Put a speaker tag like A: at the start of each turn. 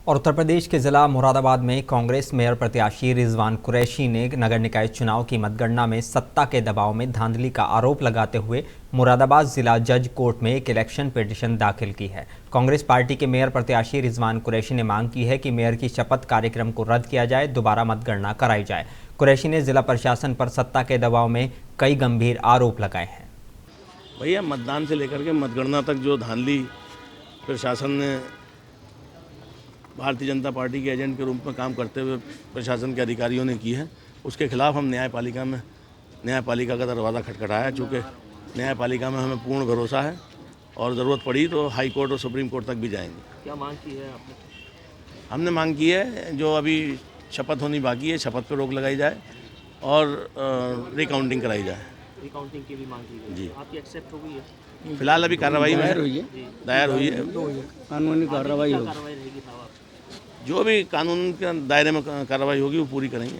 A: और उत्तर प्रदेश के जिला मुरादाबाद में कांग्रेस मेयर प्रत्याशी रिजवान कुरैशी ने नगर निकाय चुनाव की मतगणना में सत्ता के दबाव में धांधली का आरोप लगाते हुए मुरादाबाद जिला जज कोर्ट में एक इलेक्शन पिटीशन दाखिल की है। कांग्रेस पार्टी के मेयर प्रत्याशी रिजवान कुरैशी ने मांग की है कि मेयर की शपथ कार्यक्रम को रद्द किया जाए, दोबारा मतगणना कराई जाए। कुरैशी ने जिला प्रशासन पर सत्ता के दबाव में कई गंभीर आरोप लगाए हैं।
B: भैया, मतदान से लेकर के मतगणना तक जो धांधली प्रशासन ने भारतीय जनता पार्टी के एजेंट के रूप में काम करते हुए प्रशासन के अधिकारियों ने की है, उसके खिलाफ हम न्यायपालिका का दरवाज़ा खटखटाया। चूँकि न्यायपालिका में हमें पूर्ण भरोसा है और ज़रूरत पड़ी तो हाई कोर्ट और सुप्रीम कोर्ट तक भी जाएंगे।
C: क्या मांग की है आपने?
B: हमने मांग की है जो अभी शपथ होनी बाकी है, शपथ पर रोक लगाई जाए और रिकाउंटिंग कराई जाए।
C: रिकाउंटिंग की भी मांग की गई
B: जी।
C: आपकी एक्सेप्ट हो गई है?
B: फिलहाल अभी कार्रवाई में दायर हुई है।
D: कानूनी कार्रवाई
C: क्या
D: होगी।
C: कार्रवाई रहेगी साहब?
B: जो भी कानून के दायरे में कार्रवाई होगी वो पूरी करेंगे।